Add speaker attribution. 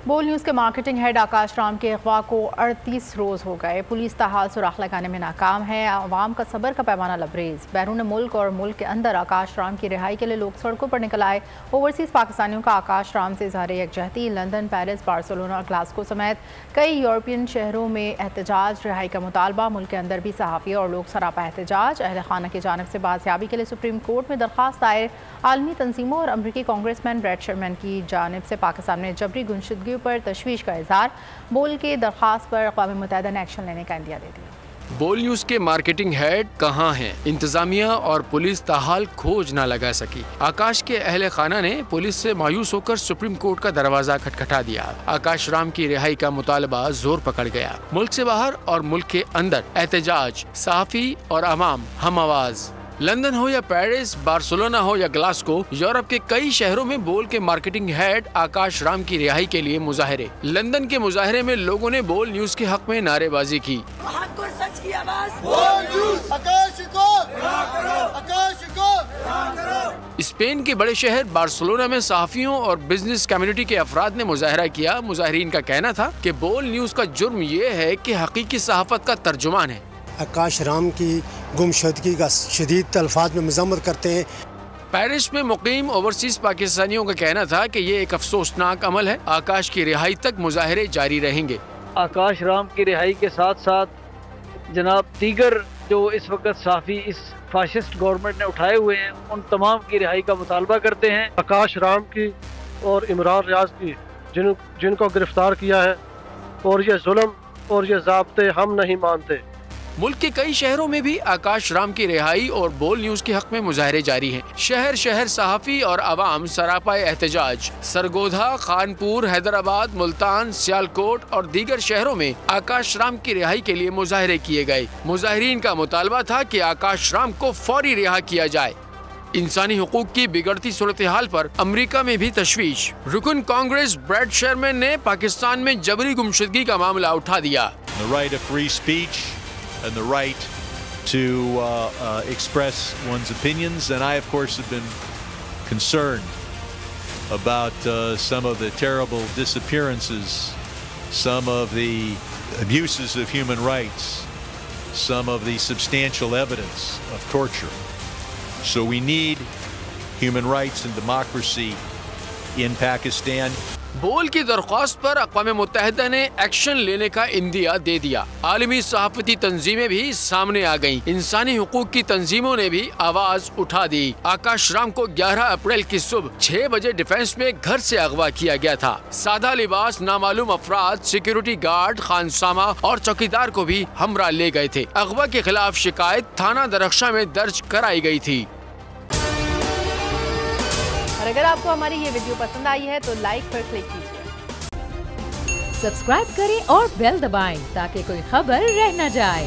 Speaker 1: बोल न्यूज़ के marketing head आकाश राम के अगवा को 38 रोज़ हो गए। पुलिस ताहाल सुराख लगाने में नाकाम है। अवाम का सब्र का पैमाना लबरेज। बैरून मुल्क और मुल्क के अंदर आकाश राम की रिहाई के लिए लोग सड़कों पर निकल आए। ओवरसीज़ पाकिस्तानियों का आकाश राम से इज़हार यकजहती। लंदन, पेरिस, बार्सिलोना और ग्लासगो समेत कई यूरोपियन शहरों में एहतजाज, रिहाई का मुतालबा। मुल्क के अंदर भी सहाफ़ी और लोग सरापा एहतजाज। अहल खाना की जानिब से बाज़याबी के लिए सुप्रीम कोर्ट में दरख्वास्त दायर। आलमी तंजीमों और अमरीकी कांग्रेसमैन ब्रैड शर्मैन की जानिब से पाकिस्तान में जबरी गुमशुदगी पर तशवीश का इजहार। बोल की दरख्वास्त पर अक़वाम मुत्तहिदा ने एक्शन लेने का इंदिया दे दिया।
Speaker 2: बोल न्यूज़ के मार्केटिंग हेड कहाँ हैं? इंतजामिया और पुलिस ताहाल खोज न लगा सकी। आकाश के अहले खाना ने पुलिस से मायूस होकर सुप्रीम कोर्ट का दरवाजा खटखटा दिया। आकाश राम की रिहाई का मुतालबा जोर पकड़ गया। मुल्क से बाहर और मुल्क के अंदर एहतजाज, सहाफ़ी और अवाम हम आवाज। लंदन हो या पेरिस, बार्सिलोना हो या ग्लासगो, यूरोप के कई शहरों में बोल के मार्केटिंग हेड आकाश राम की रिहाई के लिए मुजाहरे। लंदन के मुजाहरे में लोगों ने बोल न्यूज़ के हक में नारेबाजी की।
Speaker 3: सच की आवाज़, बोल न्यूज़, आकाश को, आकाश को।
Speaker 2: स्पेन के बड़े शहर बार्सिलोना में सहाफ़ियों और बिजनेस कम्युनिटी के अफराद ने मुजाहरा किया। मुजाहरीन का कहना था कि बोल न्यूज़ का जुर्म ये है कि हकीकी सहाफ़त का तर्जुमान है।
Speaker 4: आकाश राम की गुमशुदगी का शदीद अल्फाज में मज़म्मत करते हैं।
Speaker 2: पेरिस में मुकीम ओवरसीज पाकिस्तानियों का कहना था कि ये एक अफसोसनाक अमल है। आकाश की रिहाई तक मुजाहरे जारी रहेंगे।
Speaker 5: आकाश राम की रिहाई के साथ साथ जनाब दीगर जो इस वक्त सहाफ़ी इस फाशिस्ट गवर्नमेंट ने उठाए हुए हैं, उन तमाम की रिहाई का मुतालबा करते हैं।
Speaker 6: आकाश राम की और इमरान रियाज की जिनको गिरफ्तार किया है, और ये जुल्म और ये ज़ाब्ते हम नहीं मानते।
Speaker 2: मुल्क के कई शहरों में भी आकाश राम की रिहाई और बोल न्यूज़ के हक में मुजाहरे जारी हैं। शहर शहर सहाफ़ी और अवाम सरापा एहतजाज। सरगोधा, खानपुर, हैदराबाद, मुल्तान, सियालकोट और दीगर शहरों में आकाश राम की रिहाई के लिए मुजाहरे किए गए। मुजाहिरीन का मुतालबा था कि आकाश राम को फौरी रिहा किया जाए। इंसानी हुकूक की बिगड़ती सूरत हाल पर अमरीका में भी तशवीश। रुकन कांग्रेस ब्रैड शर्मैन ने पाकिस्तान में जबरी गुमशुदगी का मामला उठा दिया।
Speaker 7: And the right to express one's opinions, and I of course have been concerned about some of the terrible disappearances, some of the abuses of human rights, some of the substantial evidence of torture. So we need human rights and democracy in Pakistan.
Speaker 2: बोल की दरख्वास्त पर अक़वाम मुत्तहिदा ने action लेने का India दे दिया। आलमी सहाफ़ती तंजीमें भी सामने आ गईं। इंसानी हुकूक की तंजीमों ने भी आवाज उठा दी। आकाश राम को 11 अप्रैल की सुबह 6 बजे डिफेंस में घर से अगवा किया गया था। सादा लिबास नामालूम अफराद, सिक्योरिटी गार्ड, खानसामा और चौकीदार को भी हमरा ले गए थे। अगवा के खिलाफ शिकायत थाना दरख्शा में दर्ज कराई गई थी।
Speaker 1: और अगर आपको हमारी ये वीडियो पसंद आई है तो लाइक पर क्लिक कीजिए।
Speaker 8: सब्सक्राइब करें और बेल दबाएं ताकि कोई खबर रह न जाए।